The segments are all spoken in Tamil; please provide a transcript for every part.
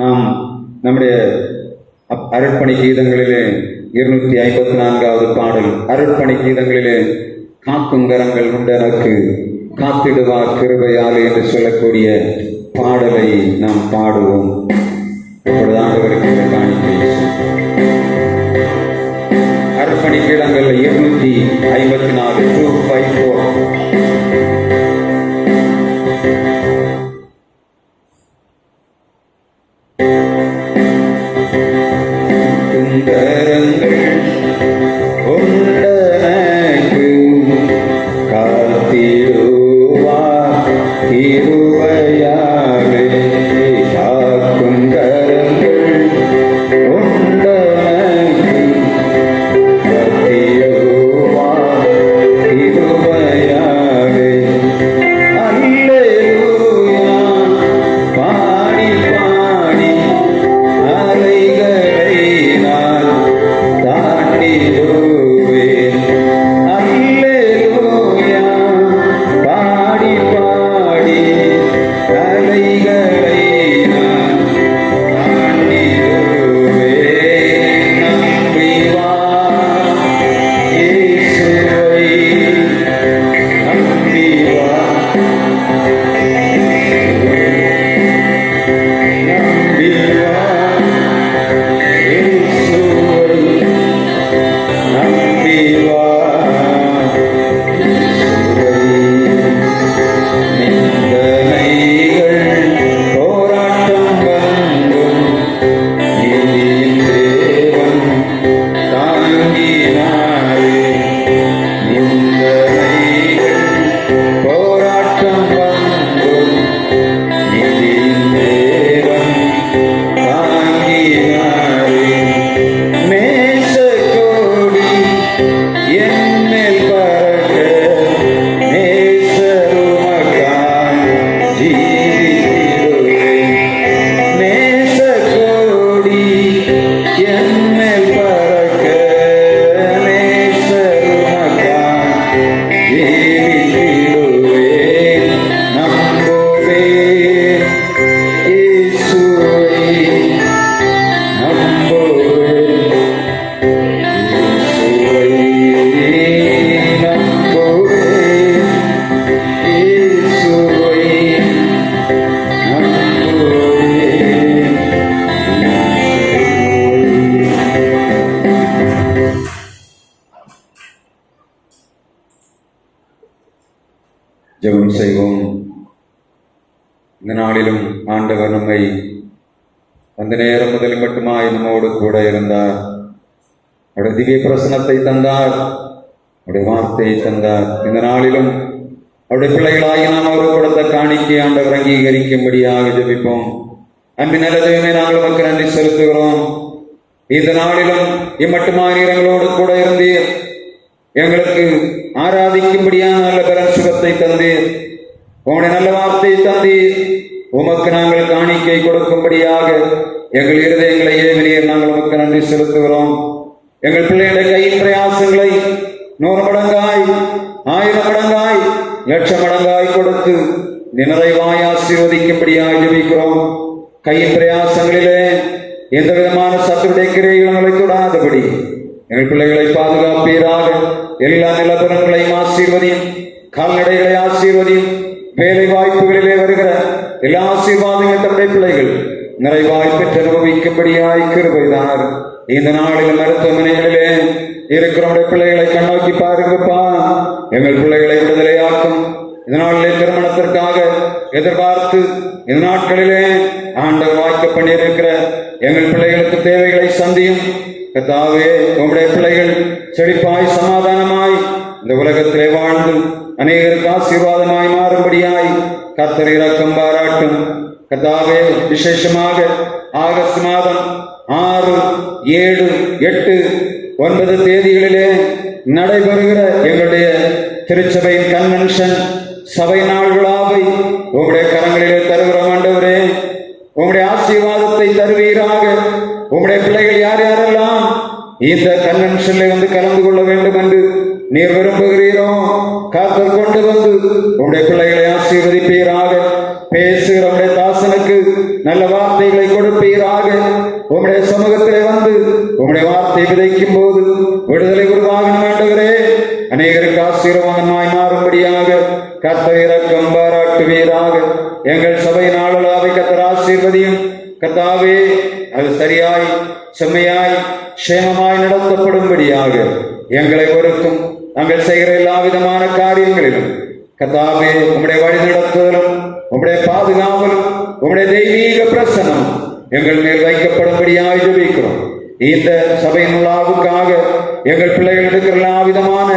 நாம் நம்முடைய அருட்பணி கீதங்களிலே 254வது பாடல், அருட்பணி கீதங்களிலே காக்கும் கரங்கள் உண்டனக்கு காத்திடுவார் கிருபையால் என்று சொல்லக்கூடிய பாடலை நாம் பாடுவோம். இப்பொழுது ஆண்டவருக்கு காணிக்கை. அர்ப்பணி கீதங்கள் 254 254. ஜெபம் செய்வோம். இந்த நாளிலும் ஆண்டவர் நம்மை அந்த நேரம் முதலில் மட்டுமாய் நம்மோடு கூட இருந்தார். அவருடைய திவ்ய பிரசனத்தை தந்தார், அவருடைய வார்த்தையை தந்தார். இந்த நாளிலும் அவருடைய பிள்ளைகளாகி நாம் அவர் கொடுத்த காணிக்கை ஆண்டவர் அங்கீகரிக்கும்படியாக ஜெபிப்போம். அன்பின் நல்லதுமே நாங்கள் நமக்கு நன்றி செலுத்துகிறோம். இந்த நாளிலும் இம்மட்டுமாய் நீரங்களோடு கூட இருந்தீர், எங்களுக்கு ஆராதிக்கும்படியான நல்ல பலன் சுகத்தை தந்தீர், உங்களுடைய நல்ல வார்த்தையை தந்தீர். உமக்கு நாங்கள் காணிக்கை கொடுக்கும்படியாக எங்கள் இருதயங்களை ஏவினீர். நாங்கள் உமக்கு நன்றி செலுத்துகிறோம். எங்கள் பிள்ளைகளுடைய கையின் பிரயாசங்களை 100 மடங்காய் 1000 மடங்காய் 1,00,000 மடங்காய் கொடுத்து நிறைவாய் ஆசீர்வதிக்கும்படியாக ஜெபிக்கிறோம். கையின் பிரயாசங்களிலே எந்த விதமான சத்துருடைய கிரியைகளை தொடாதபடி எங்கள் பிள்ளைகளை பாதுகாப்பீராக. எல்லா நிலப்பரங்களையும் ஆசீர்வதியும், கால்நடைகளை ஆசீர்வதியும். வேலை வாய்ப்புகளிலே வருகிற எல்லா ஆசீர்வாதங்கள் தம்முடைய பிள்ளைகள் நிறைவாய் பெற்று அனுபவிக்கும்படியாய் கிருபைதார். இந்த நாளில் மருத்துவமனைகளிலே இருக்கிற பிள்ளைகளை கண்ணோக்கி பாருங்கப்பா. எங்கள் பிள்ளைகளை விடுதலையாக்கும். இந்த நாளிலே திருமணத்திற்காக எதிர்பார்த்து இந்த நாட்களிலே ஆண்டவர் வாய்க்க பண்ணியிருக்கிற எங்கள் பிள்ளைகளுக்கு தேவைகளை சந்தியும். கர்த்தாவே, உங்களுடைய பிள்ளைகள் செழிப்பாய் சமாதானமாய் இந்த உலகத்திலே வாழ்ந்து அநேகருக்கு ஆசீர்வாதமாய் மாறும்படியாய் கர்த்தர் இரக்கம் பாராட்டும். கர்த்தாவே, விசேஷமாக ஆகஸ்ட் மாதம் 6, 7, 8, 9 தேதிகளிலே நடைபெறுகிற எங்களுடைய திருச்சபையின் கன்வென்ஷன் சபை நாள் விழாவை உங்களுடைய கரங்களிலே தருகிறோம். ஆண்டவரே, உங்களுடைய ஆசீர்வாதத்தை தருவீராக. உங்களுடைய பிள்ளைகள் யார் யாரெல்லாம் இந்த கன்வென்ஷன்ல வந்து கலந்து கொள்ள வேண்டும் என்று நீர் விரும்புகிறீரோ கர்த்தர் கொண்டு வந்து உங்களுடைய பிள்ளைகளை ஆசீர்வதிப்பீராக. பேசுகிற உங்களுடைய தாசனுக்கு நல்ல வார்த்தைகளை கொடுப்பீர். செய்வீராக. உம்முடைய சமூகத்திலே வந்து உம்முடைய வார்த்தை விதைக்கும் போது விடுதலை உருவாகணும் ஆண்டவரே. அநேகருக்கு ஆசீர்வாதமாய் மாறும்படியாக கர்த்தர் இரக்கம் பாராட்டுவீராக. எங்கள் சபை நாளளாவை கர்த்தர் ஆசீர்வதியும். கர்த்தாவே, அது சரியாய் செம்மையாய் க்ஷேமமாய் நடத்தப்படும்படியாக எங்களை பொறுக்கும் நாங்கள் செய்கிற எல்லா விதமான காரியங்களிலும் கர்த்தாவே உம்முடைய வழி நடத்துதலும் உம்முடைய பாதுகாவலும் உம்முடைய தெய்வீக பிரசனம் எங்கள் மேல் வைக்கப்படும்படியாய் ஜெபிக்கிறோம். இந்த சபையின் உலாவுக்காக எங்கள் பிள்ளைகள் எடுக்கிற எல்லா விதமான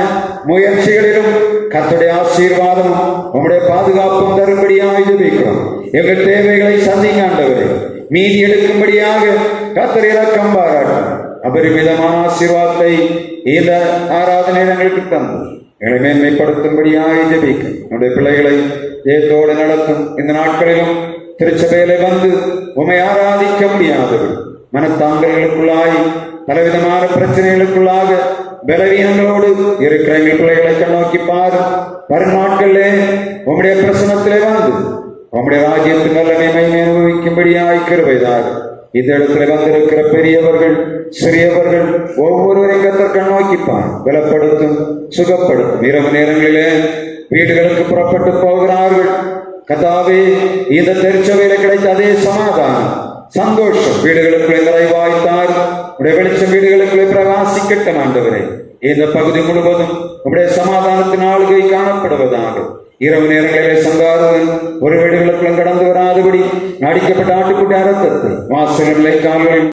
முயற்சிகளிலும் கர்த்தருடைய ஆசீர்வாதமும் உம்முடைய பாதுகாப்பும் தரும்படியாய் ஜெபிக்கிறோம். எங்கள் தேவைகளை சந்திங்க ஆண்டவரே. மீதி எடுக்கும்படியாக கர்த்தர் இரக்கம் பாராட்டும். அபரிமிதமான ஆசீர்வாதத்தை இந்த ஆராதனை எங்களுக்கு தந்து எங்களை மேன்மைப்படுத்தும்படியாக ஜெபிக்கும். நம்முடைய பிள்ளைகளை ஏத்தோடு நடத்தும். இந்த நாட்களிலும் திருச்சபையில வந்து உம்மை ஆராதிக்க முடியாதவர்கள் மனத்தாங்கல்களுக்குள்ளாய் பலவிதமான பிரச்சனைகளுக்குள்ளாக பலவீனங்களோடு இருக்கிற எங்கள் பிள்ளைகளை கண்ணோக்கி பாரு. வரும் நாட்களிலே உம்முடைய பிரசனத்திலே வந்து உம்முடைய ராஜ்யத்தின் நல்லமை மகிமை அனுபவிக்கும்படியாய் கிருபையாக இந்த இடத்துல வந்திருக்கிற பெரியவர்கள் சிறியவர்கள் ஒவ்வொருவரையும் கர்த்தர் கண்ணோக்கிப்பார். பலப்படுத்தும், சுகப்படுத்தும். இரவு நேரங்களிலே வீடுகளுக்கு புறப்பட்டு போகிறார்கள். கர்த்தாவே, இந்த திருச்சபையில கிடைத்த அதே சமாதானம் சந்தோஷம் வீடுகளுக்குள்ளே நிறைவாய்த்தார். உடைய வெளிச்சம் வீடுகளுக்குள்ளே பிரகாசிக்கட்டும் ஆண்டவரே. இந்த பகுதி முழுவதும் உடைய சமாதானத்தின் ஆளுகை காணப்படுவதாக. இரவு நேரங்களிலே சங்காரவன் ஒரு வீடுகளுக்குள்ளும் கடந்து வராதபடி அடிக்கப்பட்ட ஆட்டுக்குட்டி ரத்தத்தை வாசல்களை கால்களில்